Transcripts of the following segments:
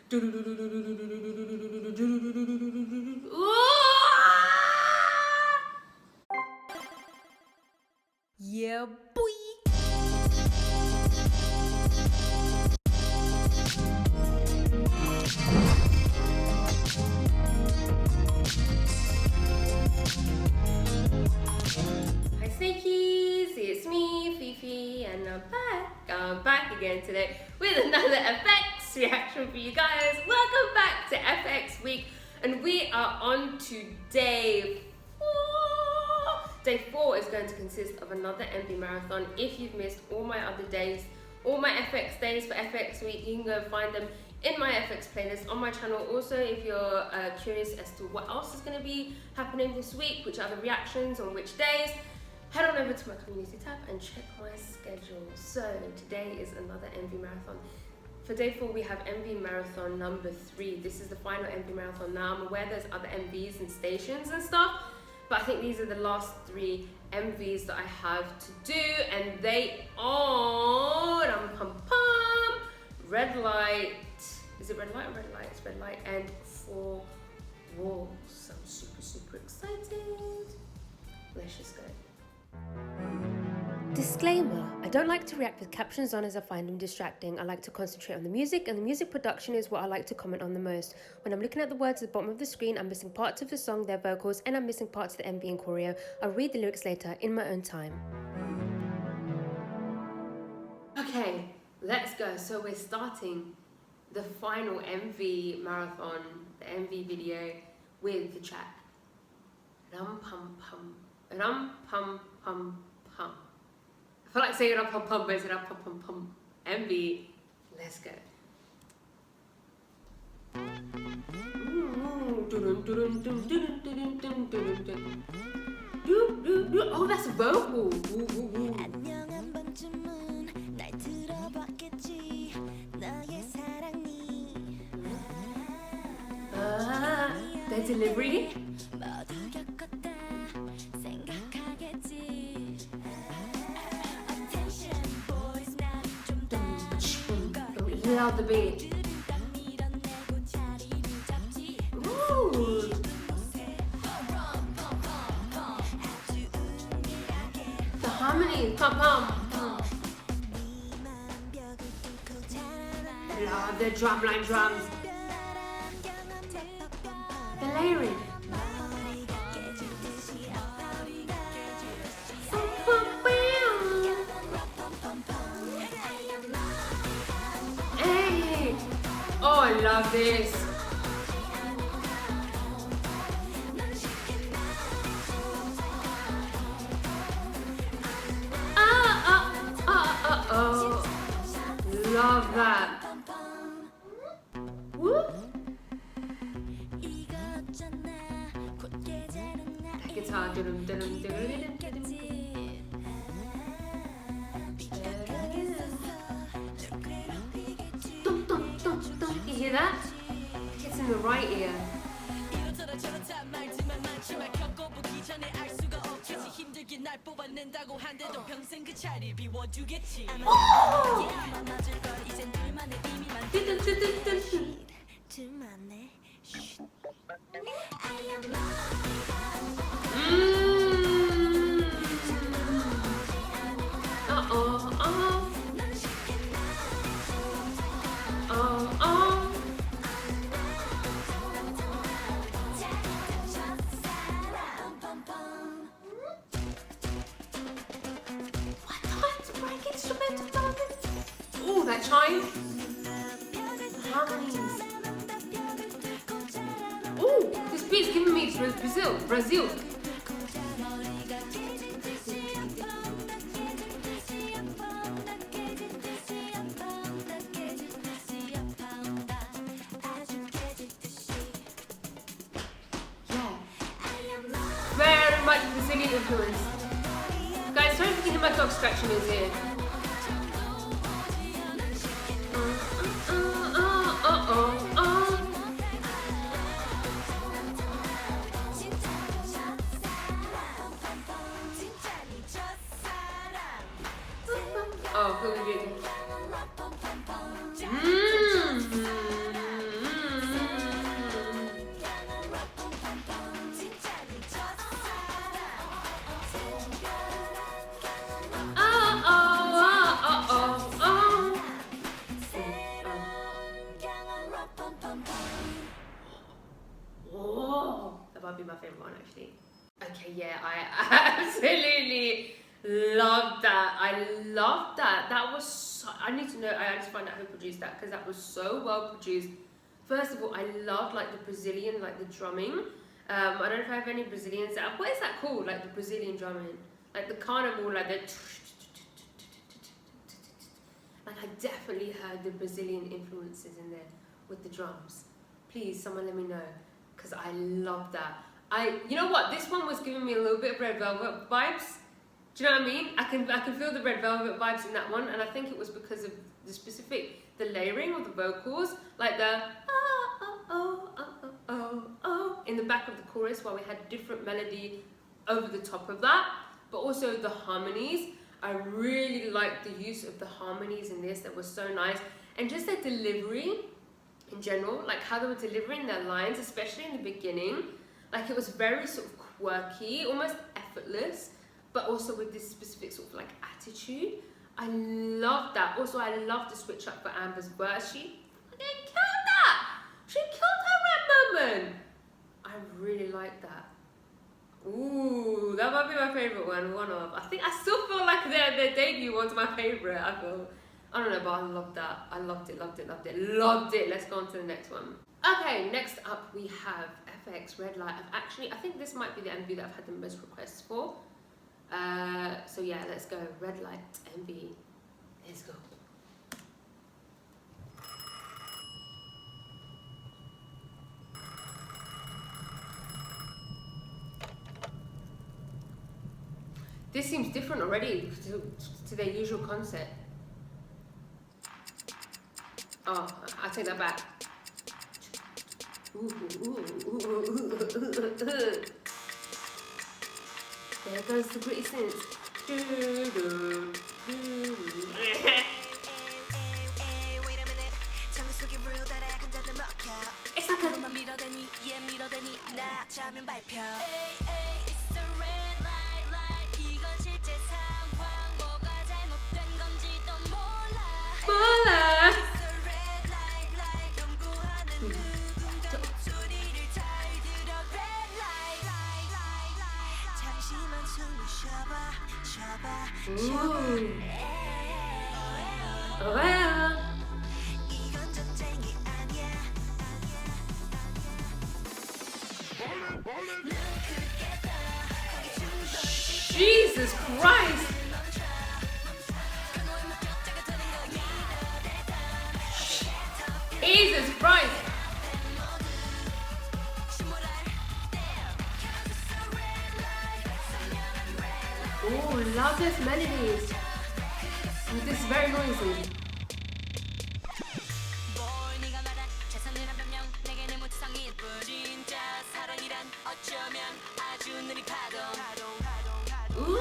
Yeah, boy. Hi Snakies, it's me, Fifi, and I'm back again today with another FX reaction for you guys. Welcome back to FX week, and we are on to day 4. Day 4 is going to consist of another MV marathon. If you've missed all my other days, all my FX days for FX week, you can go find them in my FX playlist on my channel. Also, if you're curious as to what else is going to be happening this week, which other reactions on which days, head on over to my community tab and check my schedule. So today is another MV marathon. For day 4 we have MV marathon number 3. This is the final MV marathon. Now I'm aware there's other MVs and stations and stuff, but I think these are the last 3 MVs that I have to do, and they are Rum Pum Pum, Red Light, is it Red Light or Red Light? It's Red Light, and 4 Walls. I'm super excited. Let's just go. Disclaimer, I don't like to react with captions on as I find them distracting. I like to concentrate on the music, and the music production is what I like to comment on the most. When I'm looking at the words at the bottom of the screen, I'm missing parts of the song, their vocals, and I'm missing parts of the MV and choreo. I'll read the lyrics later in my own time. Okay, let's go. So we're starting the final MV marathon, the MV video, with the track Rum Pum Pum. Rum Pum Pum Pum. I feel like saying Rum Pum Pum, but it's Rum Pum Pum Pum. MV, let's go. Oh, that's a vocal. The delivery. Love the beat. Ooh. The harmony, pum pum. Love the drumline drums. The layering. Hey! Oh, I love this. Oh. Love that. Woo! That guitar. You hear that? It's in the right ear. Ooh, that chime. Harmonies. Ooh, this beat's giving me Brazil. Very much Brazilian influence. Guys, sorry if you can hear my dog scratching his ear. Oh, good. my favorite one actually. Okay, yeah, I absolutely loved that. I loved that. That was so, I need to know, I had to find out who produced that because that was so well produced. First of all, I loved like the Brazilian, like the drumming. I don't know if I have any Brazilians. What is that called? Like the Brazilian drumming, like the carnival, like the. Like I definitely heard the Brazilian influences in there with the drums. Please, someone let me know, because I love that. You know what? This one was giving me a little bit of Red Velvet vibes. Do you know what I mean? I can feel the Red Velvet vibes in that one, and I think it was because of the layering of the vocals, like the in the back of the chorus, while we had different melody over the top of that, but also the harmonies. I really liked the use of the harmonies in this. That was so nice, and just their delivery in general, like how they were delivering their lines, especially in the beginning. Like it was very sort of quirky, almost effortless, but also with this specific sort of like attitude. I loved that. Also, I loved the switch up for Amber's verse. She fucking killed that. She killed her rap moment. I really liked that. Ooh, that might be my favorite one of. I think I still feel like their debut one's my favorite. I don't know, but I loved that. I loved it. Let's go on to the next one. Okay, next up we have FX Red Light. I think this might be the MV that I've had the most requests for. So yeah, let's go. Red Light MV. Let's go. This seems different already to their usual concept. Oh, I take that back. There goes the gritty synth. It's like a... Ooh. Oh yeah. Jesus Christ. Jesus Christ. Oh, loudest melodies. This is very noisy. Ooh.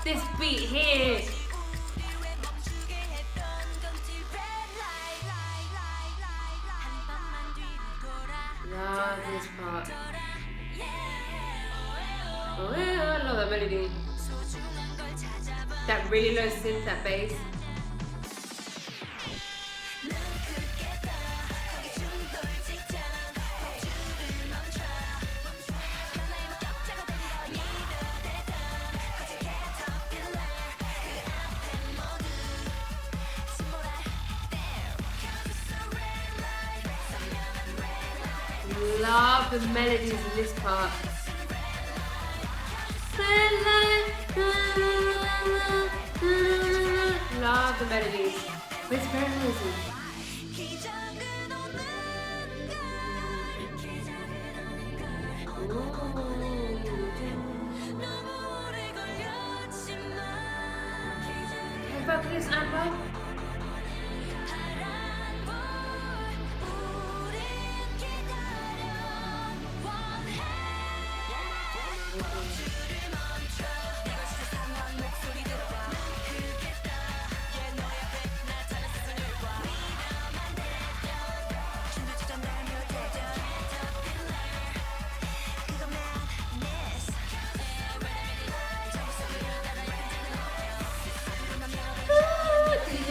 This beat here. Love this part. Oh yeah, I love that melody. That really low synth, that bass. Love the melodies in this part. Love the melodies. But it's very noisy. Okay, focus, Amber.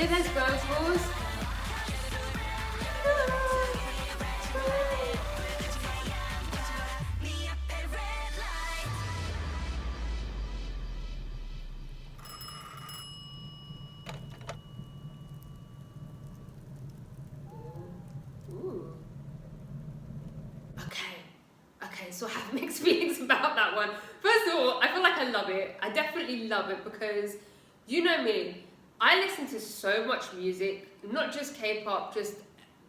hear those vocals? Okay, so I have mixed feelings about that one. First of all, I feel like I love it. I definitely love it because, you know me, I listen to so much music, not just K-pop, just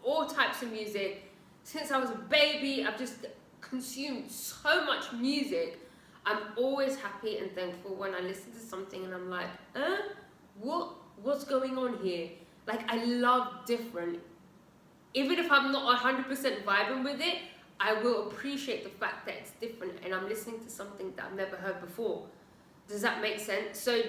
all types of music. Since I was a baby, I've just consumed so much music. I'm always happy and thankful when I listen to something and I'm like, what's going on here? Like, I love different. Even if I'm not 100% vibing with it, I will appreciate the fact that it's different and I'm listening to something that I've never heard before. Does that make sense? So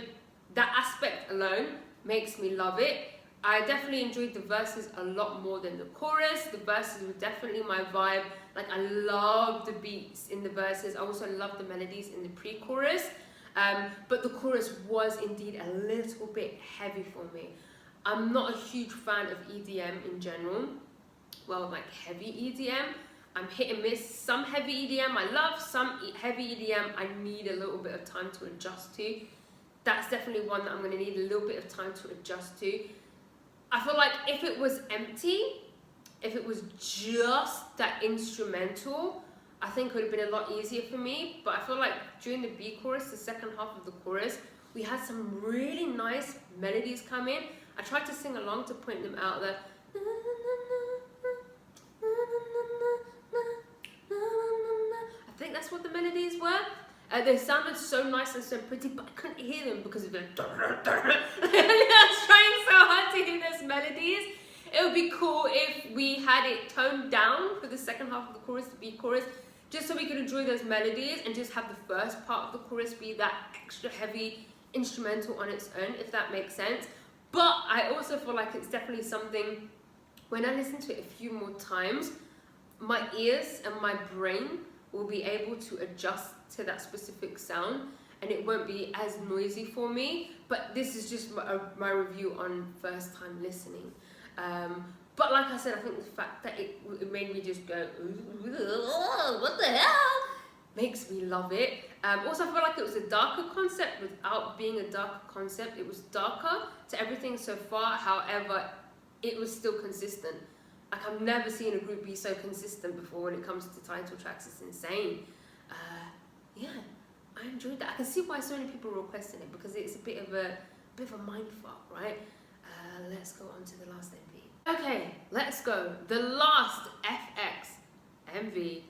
that aspect alone makes me love it. I definitely enjoyed the verses a lot more than the chorus. The verses were definitely my vibe. Like, I love the beats in the verses. I also love the melodies in the pre-chorus. But the chorus was indeed a little bit heavy for me. I'm not a huge fan of EDM in general. Well, like heavy EDM. I'm hit and miss. Some heavy EDM I love, some heavy EDM I need a little bit of time to adjust to. That's definitely one that I'm going to need a little bit of time to adjust to. I feel like if it was empty, if it was just that instrumental, I think it would have been a lot easier for me. But I feel like during the B chorus, the second half of the chorus, we had some really nice melodies come in. I tried to sing along to point them out there. I think that's what the melodies were. They sounded so nice and so pretty, but I couldn't hear them because of the I was trying so hard to hear those melodies. It would be cool if we had it toned down for the second half of the chorus, the B chorus, just so we could enjoy those melodies and just have the first part of the chorus be that extra heavy instrumental on its own, if that makes sense. But I also feel like it's definitely something, when I listen to it a few more times, my ears and my brain will be able to adjust to that specific sound and it won't be as noisy for me. But this is just my review on first time listening. But like I said, I think the fact that it made me just go, what the hell? Makes me love it. Also, I feel like it was a darker concept without being a darker concept. It was darker to everything so far, however, it was still consistent. Like, I've never seen a group be so consistent before when it comes to title tracks. It's insane. Yeah, I enjoyed that. I can see why so many people are requesting it because it's a bit of a mindfuck, right? Let's go on to the last MV. Okay, let's go. The last FX MV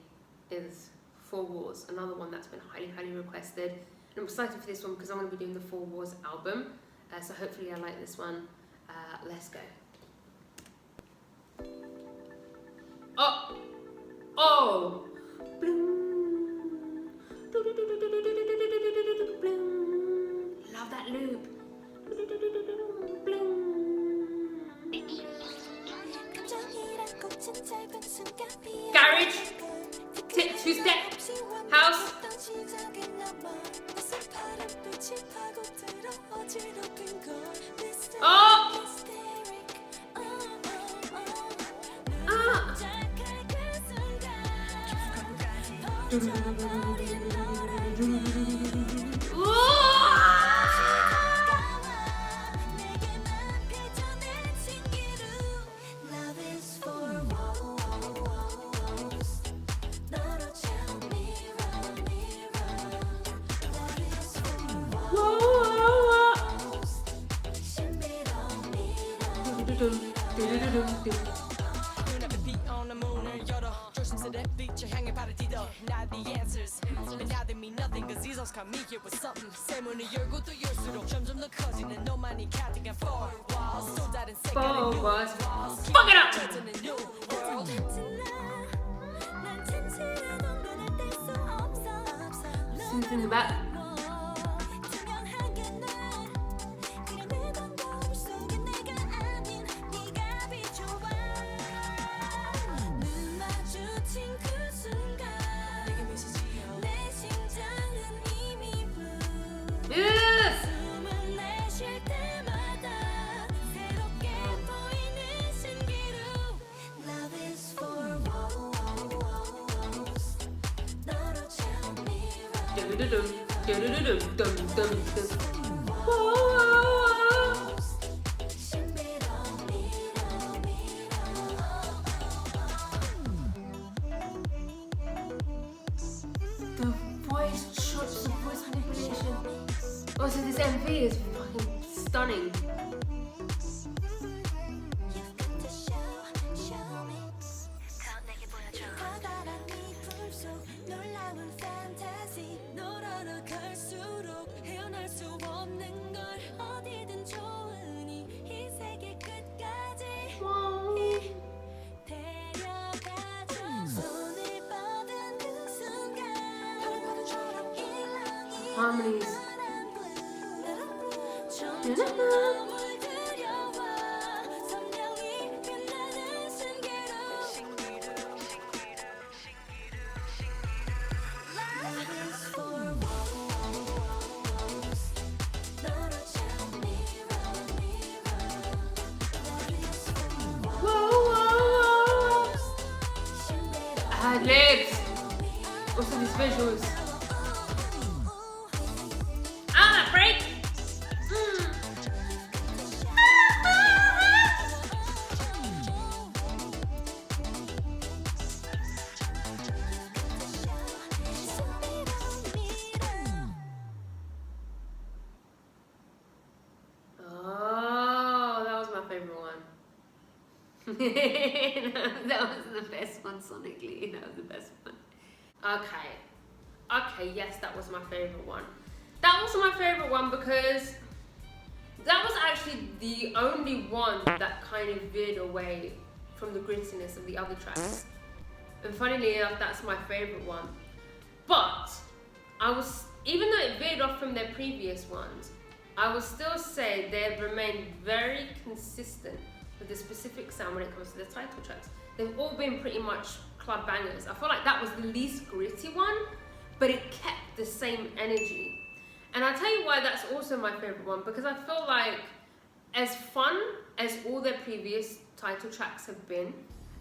is Four Wars, another one that's been highly requested. And I'm excited for this one because I'm going to be doing the Four Wars album. So hopefully I like this one. Let's go. Oh! Love that loop. Garage, two-step, house. Oh! Fuck it up! Something about The voice manipulation. Also, this MV is fucking stunning. Harmonies. Ad-libs. Also these visuals. Ah, that break. Oh, that was my favorite one. That was the best one sonically. That was the best one. Okay, yes, that was my favorite one. That was my favorite one because that was actually the only one that kind of veered away from the grittiness of the other tracks. And funnily enough, that's my favorite one. But even though it veered off from their previous ones, I would still say they've remained very consistent with the specific sound when it comes to the title tracks. They've all been pretty much club bangers. I feel like that was the least gritty one, but it kept the same energy. And I'll tell you why that's also my favorite one, because I feel like as fun as all their previous title tracks have been,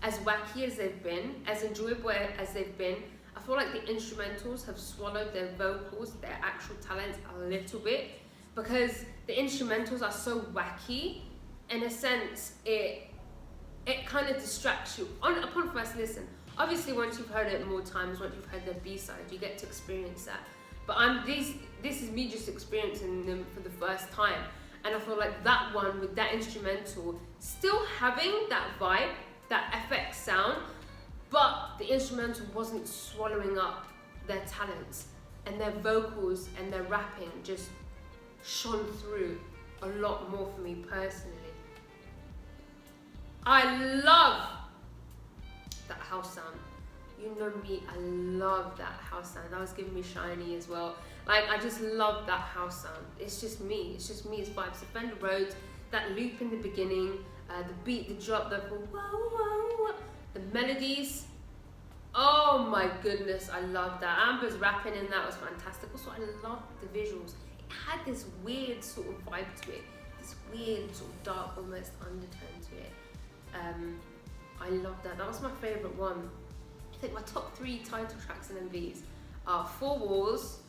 as wacky as they've been, as enjoyable as they've been, I feel like the instrumentals have swallowed their vocals, their actual talents a little bit, because the instrumentals are so wacky. In a sense, it kind of distracts you upon first listen. Obviously, once you've heard it more times, once you've heard the B-side, you get to experience that. But this is me just experiencing them for the first time, and I feel like that one with that instrumental still having that vibe, that FX sound, but the instrumental wasn't swallowing up their talents, and their vocals and their rapping just shone through a lot more for me personally. I love that house sound. You know me, I love that house sound. That was giving me Shiny as well. Like, I just love that house sound. It's just me, it's vibes. The Fender Rhodes, that loop in the beginning, the beat, the drop, the whoa, whoa, whoa, the melodies. Oh my goodness, I love that. Amber's rapping in that was fantastic. Also, I loved the visuals. It had this weird sort of vibe to it, this weird sort of dark, almost undertone to it. I love that. That was my favourite one. I think my top 3 title tracks and MVs are Four Walls,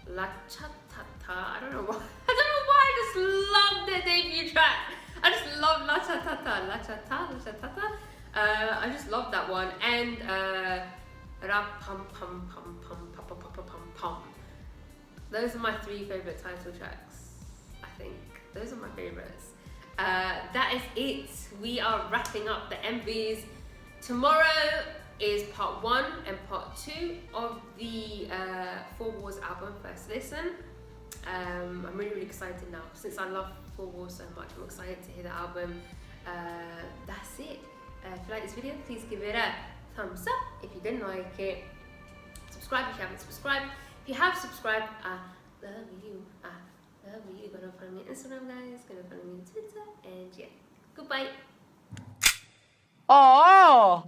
La Cha Ta Ta. I don't know why. I just love their debut track. I just love La Cha Ta Ta, La Cha Ta, La Cha Ta Ta. I just love that one. And Rum Pum Pum Pum Pum Pum Pum Pum Pum Pum. Those are my 3 favourite title tracks. I think those are my favourites. That is it. We are wrapping up the MVs. Tomorrow is part 1 and part 2 of the Four Walls album, First Listen. I'm really excited now. Since I love Four Walls so much, I'm excited to hear the album. That's it. If you like this video, please give it a thumbs up if you didn't like it. Subscribe if you haven't subscribed. If you have subscribed, I love you. Love you. Gonna follow me on Instagram, guys. Gonna follow me on Twitter. And yeah, goodbye. Oh.